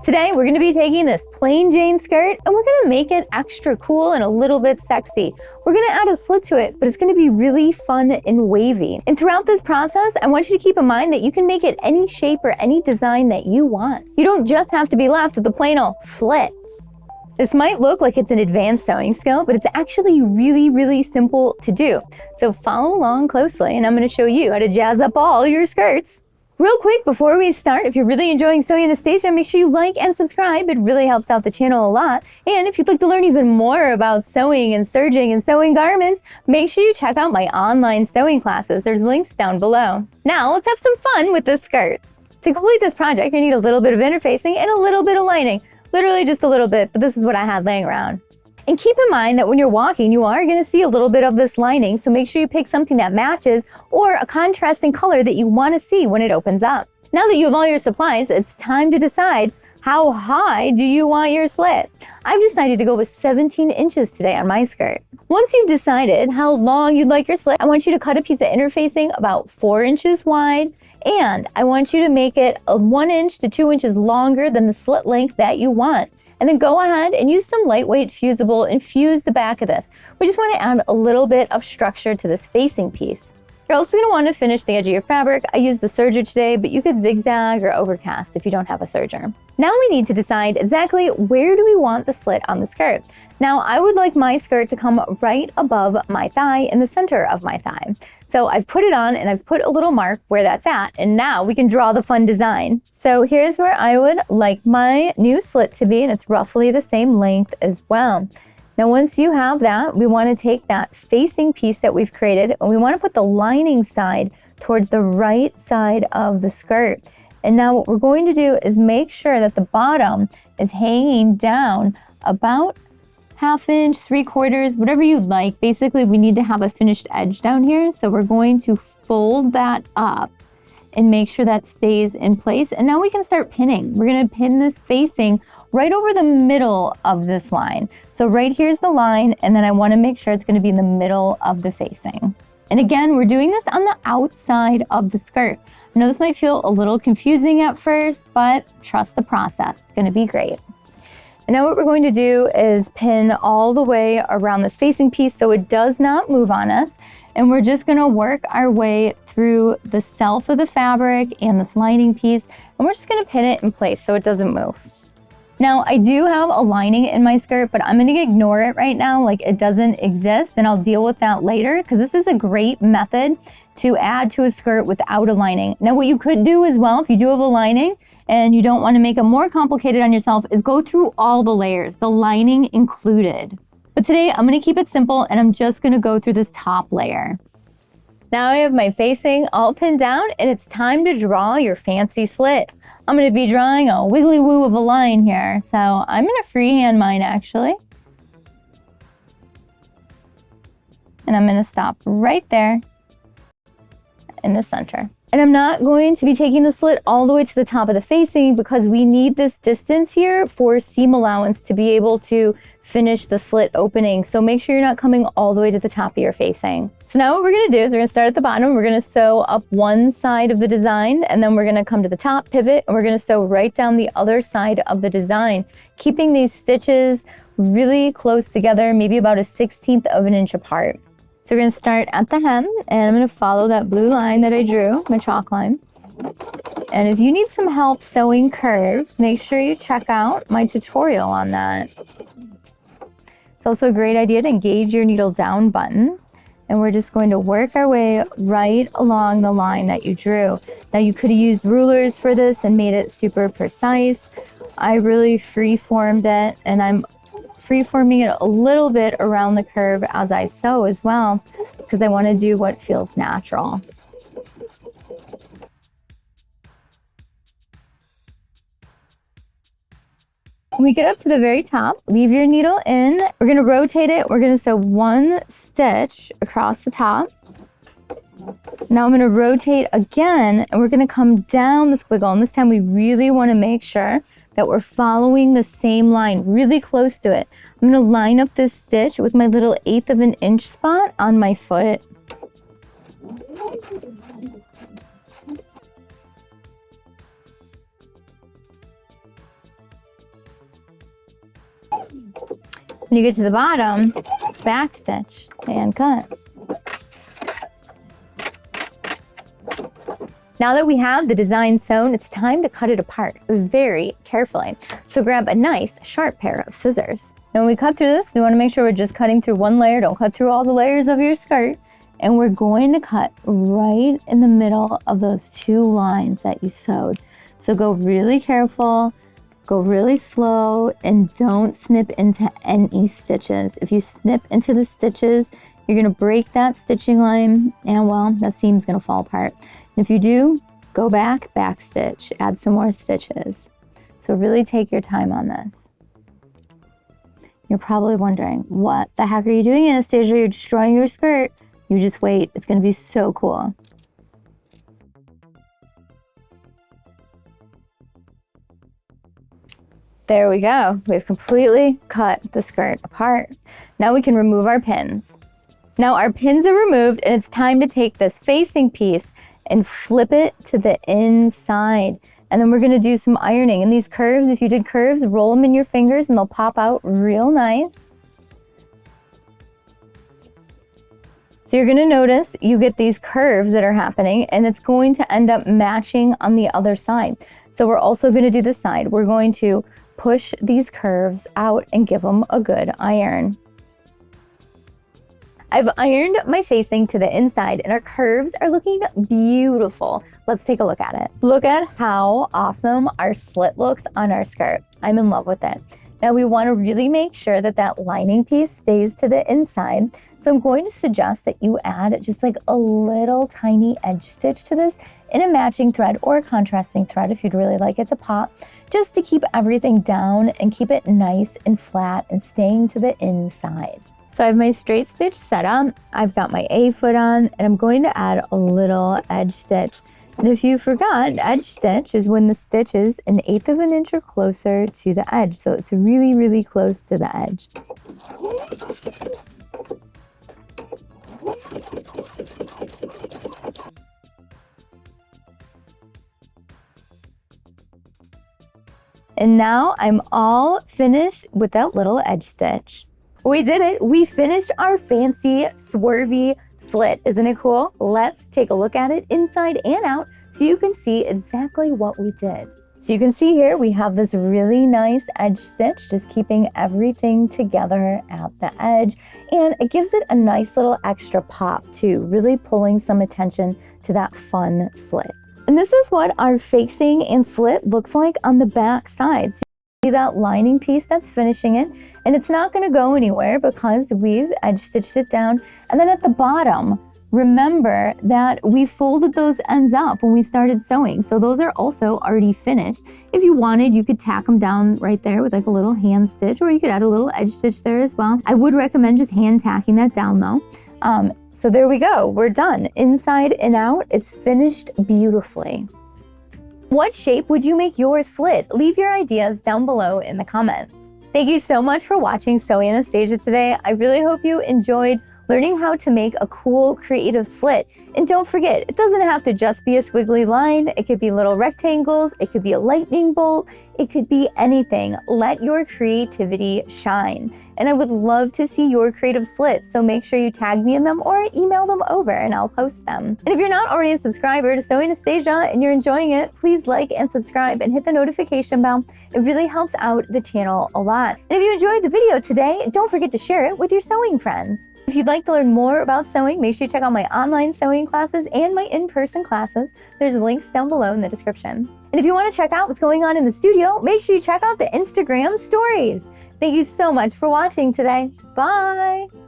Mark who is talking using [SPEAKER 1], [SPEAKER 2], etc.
[SPEAKER 1] Today, we're gonna be taking this plain Jane skirt and we're gonna make it extra cool and a little bit sexy. We're gonna add a slit to it, but it's gonna be really fun and wavy. And throughout this process, I want you to keep in mind that you can make it any shape or any design that you want. You don't just have to be left with the plain old slit. This might look like it's an advanced sewing skill, but it's actually really simple to do. So follow along closely and I'm gonna show you how to jazz up all your skirts. Real quick, before we start, if you're really enjoying Sewing Anastasia, make sure you like and subscribe. It really helps out the channel a lot. And if you'd like to learn even more about sewing and serging and sewing garments, make sure you check out my online sewing classes. There's links down below. Now, let's have some fun with this skirt. To complete this project, you need a little bit of interfacing and a little bit of lining. Literally just a little bit, but this is what I had laying around. And keep in mind that when you're walking, you are going to see a little bit of this lining, so make sure you pick something that matches or a contrasting color that you want to see when it opens up. Now that you have all your supplies, it's time to decide how high do you want your slit. I've decided to go with 17 inches today on my skirt. Once you've decided how long you'd like your slit, I want you to cut a piece of interfacing about 4 inches wide, and I want you to make it 1 inch to 2 inches longer than the slit length that you want. And then go ahead and use some lightweight fusible and fuse the back of this. We just want to add a little bit of structure to this facing piece. You're also going to want to finish the edge of your fabric. I used the serger today, but you could zigzag or overcast if you don't have a serger. Now we need to decide exactly where do we want the slit on the skirt. Now I would like my skirt to come right above my thigh, in the center of my thigh. So I've put it on and I've put a little mark where that's at, and now we can draw the fun design. So here's where I would like my new slit to be, and it's roughly the same length as well. Now once you have that, we want to take that facing piece that we've created and we want to put the lining side towards the right side of the skirt. And now what we're going to do is make sure that the bottom is hanging down about 1/2 inch, 3/4, whatever you'd like. Basically, we need to have a finished edge down here. So we're going to fold that up and make sure that stays in place. And now we can start pinning. We're gonna pin this facing right over the middle of this line. So right here's the line, and then I wanna make sure it's gonna be in the middle of the facing. And again, we're doing this on the outside of the skirt. I know this might feel a little confusing at first, but trust the process, it's gonna be great. And now what we're going to do is pin all the way around this facing piece so it does not move on us. And we're just gonna work our way through the self of the fabric and this lining piece, and we're just gonna pin it in place so it doesn't move. Now I do have a lining in my skirt, but I'm gonna ignore it right now like it doesn't exist, and I'll deal with that later because this is a great method to add to a skirt without a lining. Now what you could do as well, if you do have a lining and you don't want to make it more complicated on yourself, is go through all the layers, the lining included. But today I'm going to keep it simple and I'm just going to go through this top layer. Now I have my facing all pinned down and it's time to draw your fancy slit. I'm going to be drawing a wiggly woo of a line here, so I'm going to freehand mine actually. And I'm going to stop right there in the center. And I'm not going to be taking the slit all the way to the top of the facing because we need this distance here for seam allowance to be able to finish the slit opening. So make sure you're not coming all the way to the top of your facing. So now what we're gonna do is we're gonna start at the bottom. We're gonna sew up one side of the design, and then we're gonna come to the top, pivot, and we're gonna sew right down the other side of the design, keeping these stitches really close together, maybe about 1/16 of an inch apart. So we're going to start at the hem, and I'm going to follow that blue line that I drew, my chalk line. And if you need some help sewing curves, make sure you check out my tutorial on that. It's also a great idea to engage your needle down button. And we're just going to work our way right along the line that you drew. Now you could have used rulers for this and made it super precise. I really free-formed it, and I'm free-forming it a little bit around the curve as I sew as well, because I want to do what feels natural. When we get up to the very top, leave your needle in. We're going to rotate it. We're going to sew 1 stitch across the top. Now I'm going to rotate again, and we're going to come down the squiggle, and this time we really want to make sure that we're following the same line, really close to it. I'm going to line up this stitch with my little 1/8 of an inch spot on my foot. When you get to the bottom, back stitch and cut. Now that we have the design sewn, it's time to cut it apart very carefully. So grab a nice sharp pair of scissors. And when we cut through this, we want to make sure we're just cutting through one layer. Don't cut through all the layers of your skirt. And we're going to cut right in the middle of those two lines that you sewed. So go really careful, go really slow, and don't snip into any stitches. If you snip into the stitches, you're gonna break that stitching line, and well, that seam's gonna fall apart. And if you do, go back, back stitch, add some more stitches. So really take your time on this. You're probably wondering, what the heck are you doing, Anastasia? You're destroying your skirt. You just wait, it's gonna be so cool. There we go. We've completely cut the skirt apart. Now we can remove our pins. Now our pins are removed, and it's time to take this facing piece and flip it to the inside. And then we're gonna do some ironing. And these curves, if you did curves, roll them in your fingers and they'll pop out real nice. So you're gonna notice you get these curves that are happening, and it's going to end up matching on the other side. So we're also gonna do this side. We're going to push these curves out and give them a good iron. I've ironed my facing to the inside, and our curves are looking beautiful. Let's take a look at it. Look at how awesome our slit looks on our skirt. I'm in love with it. Now we want to really make sure that that lining piece stays to the inside. So I'm going to suggest that you add just like a little tiny edge stitch to this in a matching thread or a contrasting thread if you'd really like it to pop, just to keep everything down and keep it nice and flat and staying to the inside. So I have my straight stitch set up, I've got my A foot on, and I'm going to add a little edge stitch. And if you forgot, edge stitch is when the stitch is 1/8 of an inch or closer to the edge. So it's really, really close to the edge. And now I'm all finished with that little edge stitch. We did it. We finished our fancy swervy slit. Isn't it cool? Let's take a look at it inside and out so you can see exactly what we did. So you can see here we have this really nice edge stitch, just keeping everything together at the edge, and it gives it a nice little extra pop too, really pulling some attention to that fun slit. And this is what our facing and slit looks like on the back side. So you see that lining piece that's finishing it, and it's not going to go anywhere because we've edge stitched it down. And then at the bottom, remember that we folded those ends up when we started sewing. So those are also already finished. If you wanted, you could tack them down right there with like a little hand stitch, or you could add a little edge stitch there as well. I would recommend just hand tacking that down though. So there we go, we're done. Inside and out, it's finished beautifully. What shape would you make your slit? Leave your ideas down below in the comments. Thank you so much for watching Sew Anastasia today. I really hope you enjoyed learning how to make a cool, creative slit. And don't forget, it doesn't have to just be a squiggly line. It could be little rectangles. It could be a lightning bolt. It could be anything. Let your creativity shine. And I would love to see your creative slits, so make sure you tag me in them or email them over and I'll post them. And if you're not already a subscriber to Sew Anastasia and you're enjoying it, please like and subscribe and hit the notification bell. It really helps out the channel a lot. And if you enjoyed the video today, don't forget to share it with your sewing friends. If you'd like to learn more about sewing, make sure you check out my online sewing classes and my in-person classes. There's links down below in the description. And if you want to check out what's going on in the studio, make sure you check out the Instagram stories. Thank you so much for watching today. Bye!